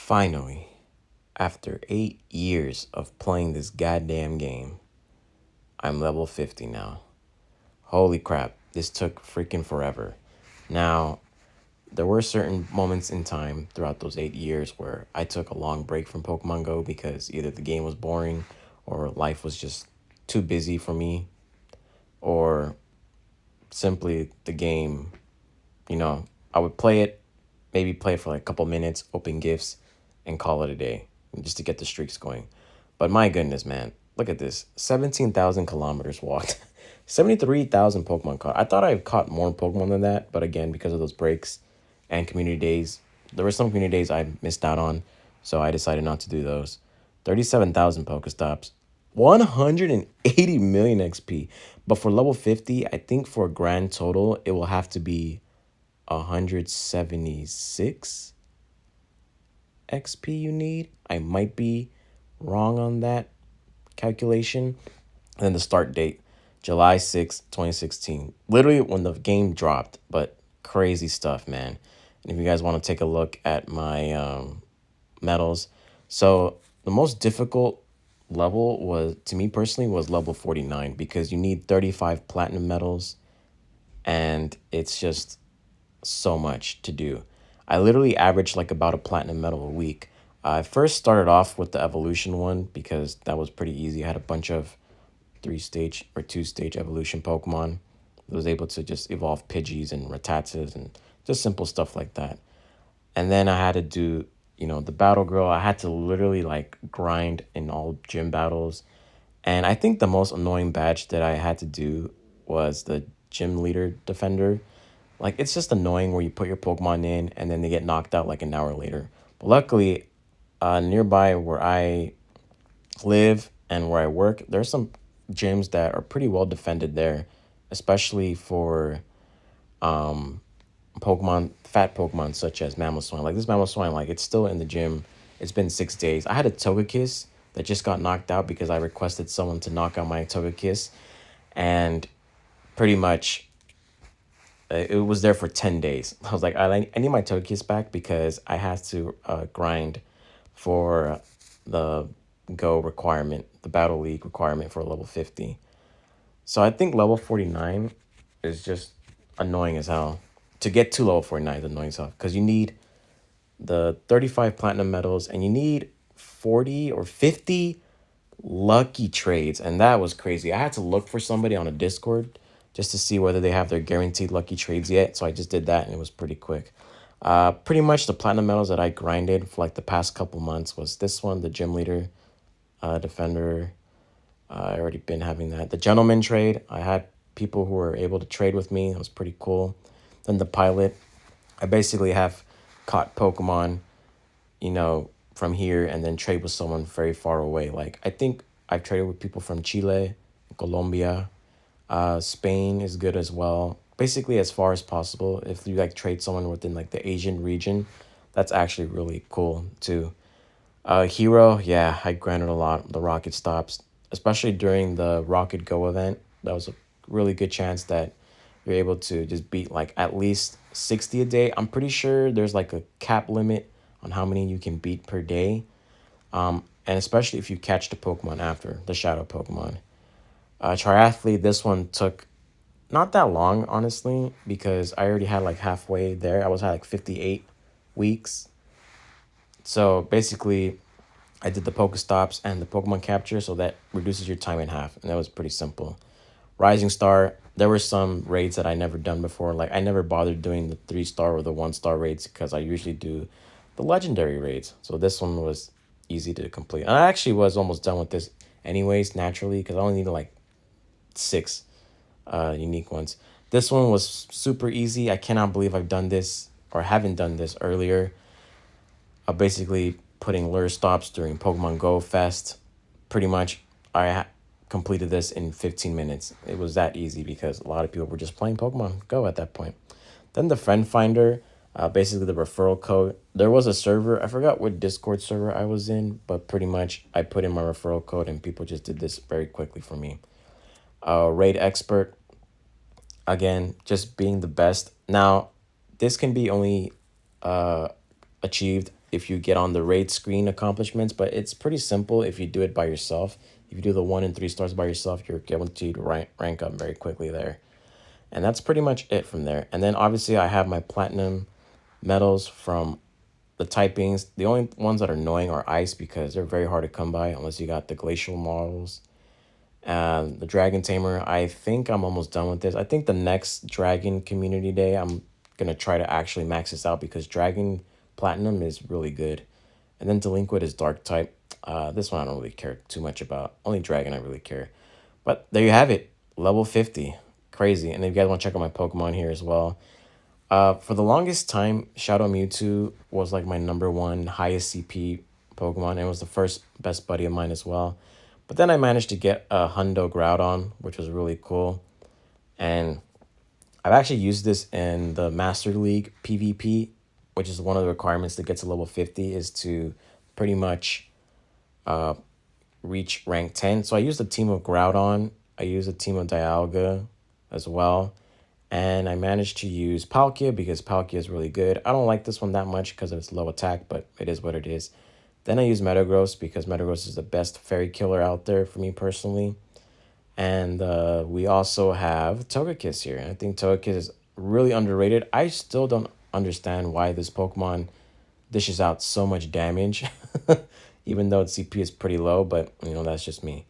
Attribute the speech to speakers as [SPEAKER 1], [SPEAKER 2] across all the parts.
[SPEAKER 1] Finally, after 8 years of playing this goddamn game, I'm level 50 now. Holy crap, this took freaking forever. Now, there were certain moments in time throughout those 8 years where I took a long break from Pokemon Go because either the game was boring or life was just too busy for me, or simply the game, I would play it, maybe play it for like a couple minutes, open gifts, and call it a day just to get the streaks going. But my goodness, man, look at this 17,000 kilometers walked, 73,000 Pokemon caught. I thought I caught more Pokemon than that, but again, because of those breaks and community days, there were some community days I missed out on, so I decided not to do those. 37,000 Pokestops, 180 million XP. But for level 50, I think for a grand total, it will have to be 176 XP you need. I might be wrong on that calculation. And then the start date, July 6th, 2016. Literally when the game dropped, but crazy stuff, man. And if you guys want to take a look at my medals. So the most difficult level was, to me personally, was level 49 because you need 35 platinum medals and it's just so much to do. I literally averaged like about a platinum medal a week. I first started off with the evolution one because that was pretty easy. I had a bunch of 3 stage or 2 stage evolution Pokemon. I was able to just evolve Pidgeys and Rattatas and just simple stuff like that. And then I had to do, the battle girl. I had to literally like grind in all gym battles. And I think the most annoying badge that I had to do was the gym leader defender. Like, it's just annoying where you put your Pokemon in and then they get knocked out like an hour later. But luckily, nearby where I live and where I work, there's some gyms that are pretty well defended there, especially for Pokemon, fat Pokemon such as Mamoswine. Like this Mamoswine, like it's still in the gym. It's been 6 days. I had a Togekiss that just got knocked out because I requested someone to knock out my Togekiss, and pretty much it was there for 10 days. I was like, I need my Togekiss back because I had to grind for the Go requirement, the Battle League requirement for level 50. So I think level 49 is just annoying as hell. To get to level 49 is annoying as hell because you need the 35 platinum medals and you need 40 or 50 lucky trades. And that was crazy. I had to look for somebody on a Discord just to see whether they have their guaranteed lucky trades yet. So I just did that and it was pretty quick. Pretty much the platinum medals that I grinded for like the past couple months was this one, the gym leader, defender. I already been having that. The gentleman trade, I had people who were able to trade with me. It was pretty cool. Then the pilot, I basically have caught Pokemon, from here and then trade with someone very far away. Like I think I've traded with people from Chile, Colombia, Spain is good as well. Basically as far as possible. If you like trade someone within like the Asian region, that's actually really cool too. Hero, yeah, I granted a lot the rocket stops, especially during the Rocket Go event. That was a really good chance that you're able to just beat like at least 60 a day. I'm pretty sure there's like a cap limit on how many you can beat per day. And especially if you catch the Pokemon after the Shadow Pokemon. Triathlete, this one took not that long, honestly, because I already had like halfway there. I was at like 58 weeks. So basically, I did the Pokestops and the Pokemon capture, so that reduces your time in half, and that was pretty simple. Rising Star, there were some raids that I never done before. Like I never bothered doing the 3 star or the 1 star raids because I usually do the legendary raids. So this one was easy to complete. And I actually was almost done with this anyways, naturally, because I only needed like 6 unique ones. This one was super easy. I cannot believe I've done this or haven't done this earlier. Basically putting lure stops during Pokemon Go Fest. Pretty much, completed this in 15 minutes. It was that easy because a lot of people were just playing Pokemon Go at that point. Then the Friend Finder, basically the referral code. There was a server, I forgot what Discord server I was in, but pretty much I put in my referral code and people just did this very quickly for me. Raid Expert, again, just being the best. Now, this can be only achieved if you get on the raid screen accomplishments, but it's pretty simple if you do it by yourself. If you do the 1 and 3 stars by yourself, you're guaranteed to rank up very quickly there. And that's pretty much it from there. And then obviously I have my platinum medals from the typings. The only ones that are annoying are ice because they're very hard to come by unless you got the glacial models. The Dragon Tamer, I think I'm almost done with this. I think the next Dragon Community Day, I'm going to try to actually max this out because Dragon Platinum is really good. And then Delinquent is Dark type. This one I don't really care too much about. Only Dragon I really care. But there you have it. Level 50. Crazy. And if you guys want to check out my Pokemon here as well. For the longest time, Shadow Mewtwo was like my #1 highest CP Pokemon. And it was the first best buddy of mine as well. But then I managed to get a Hundo Groudon, which was really cool. And I've actually used this in the Master League PvP, which is one of the requirements to get to level 50 is to pretty much reach rank 10. So I used a team of Groudon. I used a team of Dialga as well. And I managed to use Palkia because Palkia is really good. I don't like this one that much because of its low attack, but it is what it is. Then I use Metagross because Metagross is the best fairy killer out there for me personally. And we also have Togekiss here. I think Togekiss is really underrated. I still don't understand why this Pokemon dishes out so much damage, even though its CP is pretty low, but that's just me.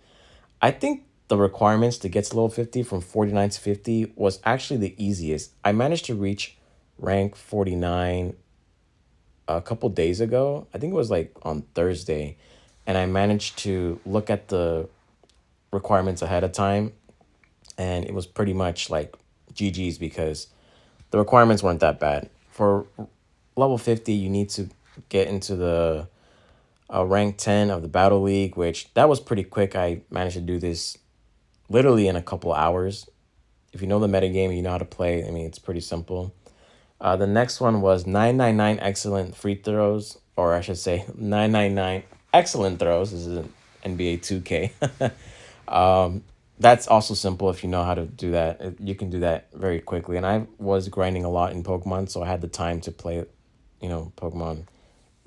[SPEAKER 1] I think the requirements to get to level 50 from 49 to 50 was actually the easiest. I managed to reach rank 49 a couple days ago. I think it was like on Thursday. And I managed to look at the requirements ahead of time. And it was pretty much like GG's because the requirements weren't that bad. For level 50, you need to get into the rank 10 of the Battle League, which that was pretty quick. I managed to do this literally in a couple hours. If you know the metagame, you know how to play. I mean, it's pretty simple. The next one was 999 excellent free throws, or I should say 999 excellent throws. This is an NBA 2K. That's also simple if you know how to do that. You can do that very quickly. And I was grinding a lot in Pokemon, so I had the time to play, Pokemon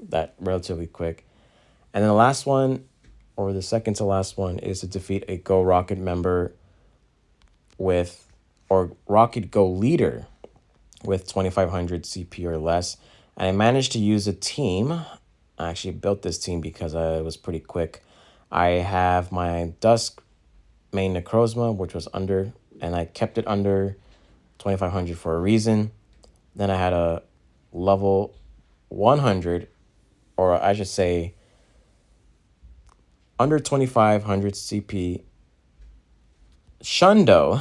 [SPEAKER 1] that relatively quick. And then the last one, or the second to last one, is to defeat a Go Rocket member or Rocket Go leader with 2500 CP or less. And I managed to use a team. I actually built this team because it was pretty quick. I have my Dusk main Necrozma, which was under, and I kept it under 2500 for a reason. Then I had a level 100, or I should say under 2500 CP Shundo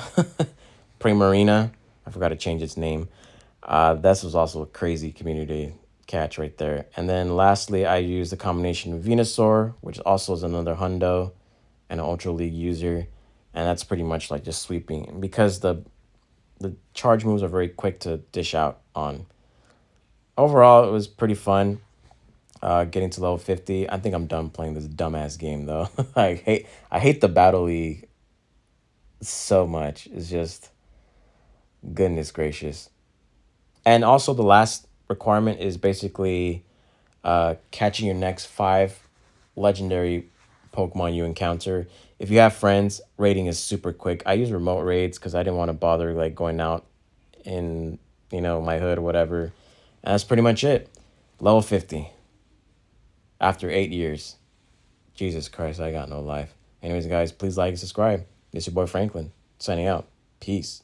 [SPEAKER 1] Primarina. I forgot to change its name. This was also a crazy community catch right there. And then lastly, I used a combination of Venusaur, which also is another Hundo and an Ultra League user. And that's pretty much like just sweeping because the charge moves are very quick to dish out on. Overall, it was pretty fun getting to level 50. I think I'm done playing this dumbass game though. I hate the Battle League so much. It's just goodness gracious. And also the last requirement is basically catching your next 5 legendary Pokemon you encounter. If you have friends, raiding is super quick. I use remote raids because I didn't want to bother like going out in, my hood or whatever. And that's pretty much it. Level 50. After 8 years. Jesus Christ, I got no life. Anyways, guys, please like and subscribe. It's your boy Franklin, signing out. Peace.